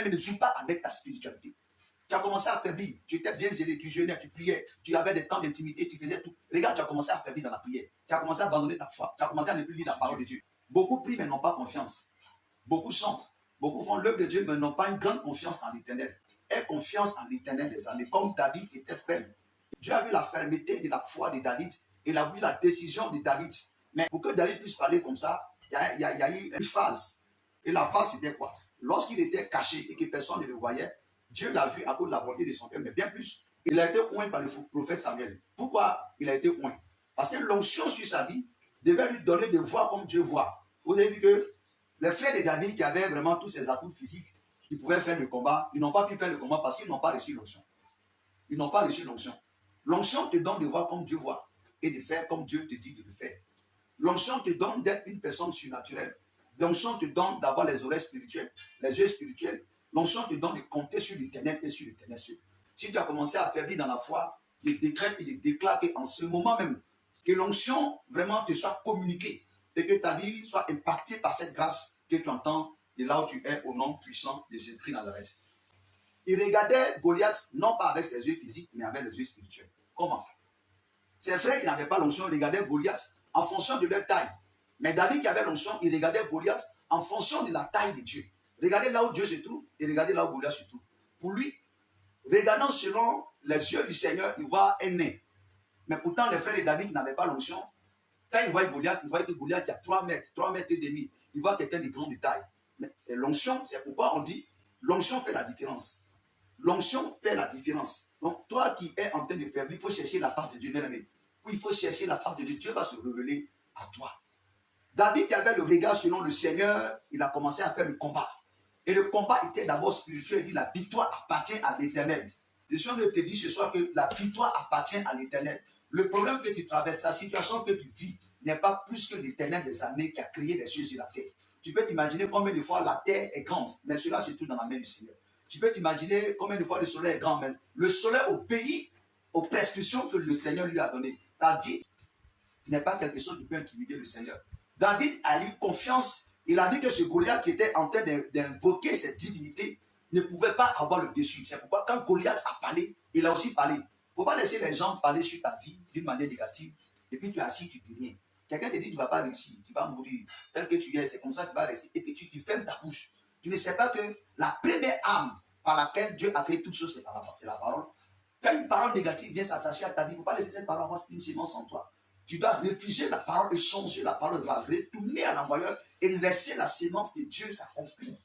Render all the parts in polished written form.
Bien-aimé, ne joue pas avec ta spiritualité. Tu as commencé à affaiblir. Tu étais bien zélé, tu jeûnais, tu priais, tu avais des temps d'intimité, tu faisais tout. Regarde, tu as commencé à affaiblir dans la prière. Tu as commencé à abandonner ta foi. Tu as commencé à ne plus lire la parole de Dieu. Beaucoup prient mais n'ont pas confiance. Beaucoup chantent. Beaucoup font l'œuvre de Dieu mais n'ont pas une grande confiance en l'Éternel. Aie confiance en l'Éternel des armées, comme David était ferme. Dieu a vu la fermeté de la foi de David. Il a vu la décision de David. Mais pour que David puisse parler comme ça, il y a eu une phase. Et la phase, c'était quoi? Lorsqu'il était caché et que personne ne le voyait, Dieu l'a vu à cause de la volonté de son cœur. Mais bien plus, il a été oint par le prophète Samuel. Pourquoi il a été oint? Parce que l'onction sur sa vie devait lui donner de voir comme Dieu voit. Vous avez vu que les frères de David qui avaient vraiment tous ses atouts physiques, ils pouvaient faire le combat. Ils n'ont pas pu faire le combat parce qu'ils n'ont pas reçu l'onction. Ils n'ont pas reçu l'onction. L'onction te donne de voir comme Dieu voit et de faire comme Dieu te dit de le faire. L'onction te donne d'être une personne surnaturelle. L'onction te donne d'avoir les oreilles spirituelles, les yeux spirituels. L'onction te donne de compter sur l'Éternel et sur l'Éternel. Si tu as commencé à affaiblir dans la foi, je décrète et je déclare qu'en ce moment même, que l'onction vraiment te soit communiquée et que ta vie soit impactée par cette grâce que tu entends de là où tu es au nom puissant de Jésus-Christ Nazareth. Il regardait Goliath non pas avec ses yeux physiques, mais avec les yeux spirituels. Comment? Ses frères qui n'avaient pas l'onction regardaient Goliath en fonction de leur taille. Mais David qui avait l'onction, il regardait Goliath en fonction de la taille de Dieu. Regardez là où Dieu se trouve et regardez là où Goliath se trouve. Pour lui, regardant selon les yeux du Seigneur, il voit un nain. Mais pourtant, les frères de David qui n'avaient pas l'onction, quand ils voient Goliath, ils voient que Goliath a 3 mètres, 3 mètres et demi. Ils voient quelqu'un de grand de taille. Mais c'est l'onction, c'est pourquoi on dit l'onction fait la différence. L'onction fait la différence. Donc, toi qui es en train de faire, il faut chercher la face de Dieu, bien-aimé. Il faut chercher la face de Dieu. Dieu va se révéler à toi. David qui avait le regard selon le Seigneur, il a commencé à faire le combat. Et le combat était d'abord spirituel. Il dit la victoire appartient à l'Éternel. Je suis en train de te dire ce soir que la victoire appartient à l'Éternel. Le problème que tu traverses, la situation que tu vis, n'est pas plus que l'Éternel des armées qui a créé les cieux et la terre. Tu peux t'imaginer combien de fois la terre est grande, mais cela se trouve dans la main du Seigneur. Tu peux t'imaginer combien de fois le soleil est grand, mais le soleil obéit aux prescriptions que le Seigneur lui a données. Ta vie n'est pas quelque chose qui peut intimider le Seigneur. David a eu confiance. Il a dit que ce Goliath qui était en train d'invoquer cette divinité ne pouvait pas avoir le dessus. C'est pourquoi quand Goliath a parlé, il a aussi parlé. Il ne faut pas laisser les gens parler sur ta vie d'une manière négative et puis tu es assis, tu ne dis rien. Quelqu'un te dit tu ne vas pas réussir, tu vas mourir. Tel que tu es, c'est comme ça que tu vas rester. Et puis tu fermes ta bouche. Tu ne sais pas que la première arme par laquelle Dieu a créé toutes choses, c'est la parole. Quand une parole négative vient s'attacher à ta vie, il ne faut pas laisser cette parole avoir une sémence en toi. Tu dois réfugier la parole et changer la parole, retourner à l'envoyeur et laisser la sémence de Dieu s'accomplir.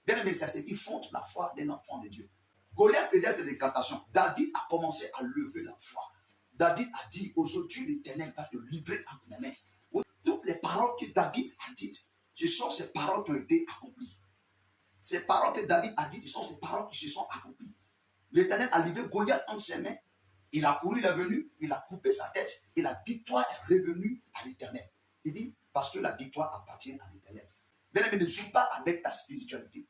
Bien aimé, c'est ce qui fonde la foi d'un enfant de Dieu. Goliath faisait ses incantations. David a commencé à lever la foi. David a dit, aujourd'hui l'Éternel va te livrer à mes mains. Toutes les paroles que David a dites, ce sont ces paroles qui ont été accomplies. Ces paroles que David a dites, ce sont ces paroles qui se sont accomplies. L'Éternel a livré Goliath entre ses mains. Il a couru, il est venu, il a coupé sa tête et la victoire est revenue à l'Éternel. Il dit, parce que la victoire appartient à l'Éternel. Bien-aimé, ne joue pas avec ta spiritualité.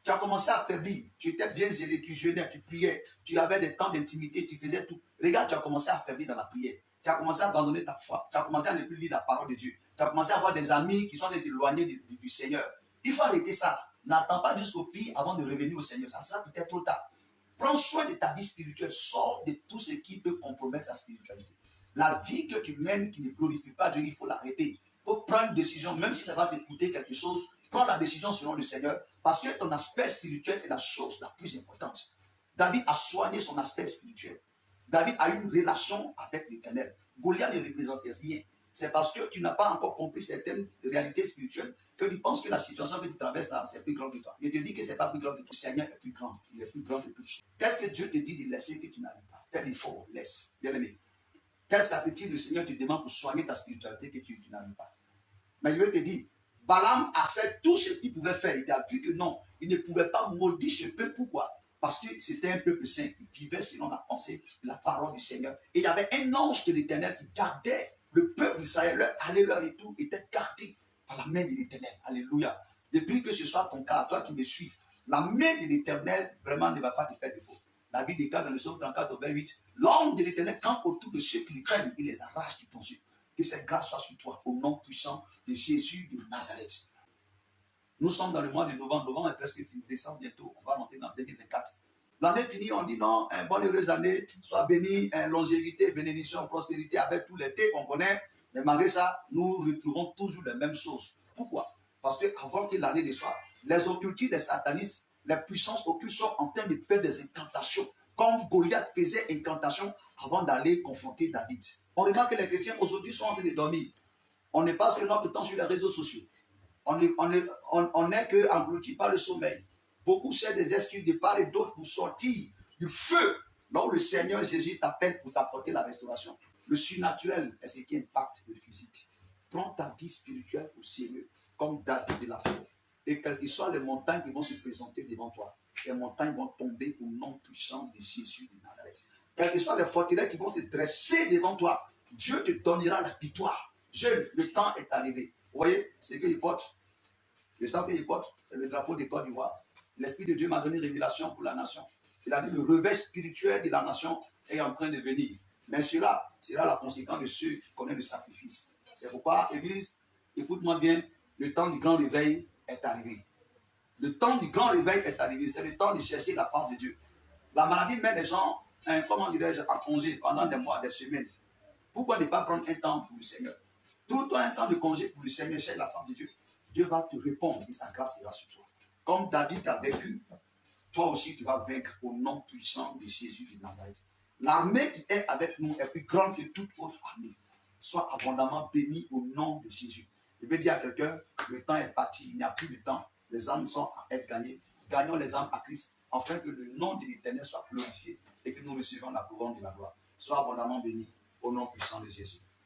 Tu as commencé à affaiblir, tu étais bien zélé, tu jeûnais, tu priais, tu avais des temps d'intimité, tu faisais tout. Regarde, tu as commencé à affaiblir dans la prière. Tu as commencé à abandonner ta foi. Tu as commencé à ne plus lire la parole de Dieu. Tu as commencé à avoir des amis qui sont éloignés du Seigneur. Il faut arrêter ça. N'attends pas jusqu'au pire avant de revenir au Seigneur. Ça sera peut-être trop tard. Prends soin de ta vie spirituelle. Sors de tout ce qui peut compromettre ta spiritualité. La vie que tu mènes qui ne glorifie pas Dieu, il faut l'arrêter. Il faut prendre une décision, même si ça va te coûter quelque chose. Prends la décision selon le Seigneur, parce que ton aspect spirituel est la chose la plus importante. David a soigné son aspect spirituel. David a eu une relation avec l'Éternel. Goliath ne représentait rien. C'est parce que tu n'as pas encore compris certaines réalités spirituelles que tu penses que la situation que tu traverses là, c'est plus grand que toi. Je te dis que ce n'est pas plus grand que toi. Le Seigneur est plus grand. Il est plus grand que toutes choses. Qu'est-ce que Dieu te dit de laisser que tu n'arrives pas? Fais l'effort, laisse. Bien aimé. Quel sacrifice le Seigneur te demande pour soigner ta spiritualité que tu n'arrives pas? Mais il veut te dire, Balaam a fait tout ce qu'il pouvait faire. Il a vu que non, il ne pouvait pas maudire ce peuple. Pourquoi? Parce que c'était un peuple saint qui vivait selon la pensée, la parole du Seigneur. Et il y avait un ange de l'Éternel qui gardait le peuple d'Israël. Leur aller, leur retour était gardé par la main de l'Éternel. Alléluia. Depuis que ce soit ton cas, toi qui me suis, la main de l'Éternel vraiment ne va pas te faire défaut. La Bible déclare dans le psaume 34 au 28, l'ange de l'Éternel campe autour de ceux qui le craignent, il les arrache du ton yeux. Que cette grâce soit sur toi, au nom puissant de Jésus de Nazareth. Nous sommes dans le mois de novembre. Novembre est presque fini. Décembre bientôt. On va monter dans 2024. L'année finie, on dit non, une bonne heureuse année, soit bénie, longévité, bénédiction, prospérité, avec tous les thés qu'on connaît. Mais malgré ça, nous retrouvons toujours les mêmes choses. Pourquoi? Parce qu'avant que l'année ne soit, les occultistes, les satanistes, les puissances occultes sont en train de faire des incantations. Comme Goliath faisait incantation avant d'aller confronter David. On remarque que les chrétiens aujourd'hui sont en train de dormir. On ne passe que notre temps sur les réseaux sociaux. On n'est que englouti par le sommeil. Beaucoup cherchent des excuses de part et d'autre pour sortir du feu. Là où le Seigneur Jésus t'appelle pour t'apporter la restauration. Le surnaturel est ce qui impacte le physique. Prends ta vie spirituelle au sérieux, comme David de l'a fait. Et quelles que soient les montagnes qui vont se présenter devant toi, ces montagnes vont tomber au nom puissant de Jésus de Nazareth. Quelles que soient les forteresses qui vont se dresser devant toi, Dieu te donnera la victoire. Jeune, le temps est arrivé. Vous voyez, ce qu'il porte, le drapeau qu'il porte, c'est le drapeau de Côte d'Ivoire. L'Esprit de Dieu m'a donné une révélation pour la nation. Il a dit le réveil spirituel de la nation est en train de venir. Mais cela sera la conséquence de ceux qui connaissent le sacrifice. C'est pourquoi, Église, écoute-moi bien, le temps du grand réveil est arrivé. Le temps du grand réveil est arrivé. C'est le temps de chercher la face de Dieu. La maladie met les gens, comment dirais-je, à congé pendant des mois, des semaines. Pourquoi ne pas prendre un temps pour le Seigneur? Trouve-toi un temps de congé pour le Seigneur, cherche la face de Dieu. Dieu va te répondre et sa grâce sera sur toi. Comme David a vécu, toi aussi tu vas vaincre au nom puissant de Jésus de Nazareth. L'armée qui est avec nous est plus grande que toute autre armée. Sois abondamment béni au nom de Jésus. Je veux dire à quelqu'un, le temps est parti, il n'y a plus de temps. Les âmes sont à être gagnées. Gagnons les âmes à Christ, afin que le nom de l'Éternel soit glorifié et que nous recevions la couronne de la gloire. Sois abondamment béni au nom puissant de Jésus.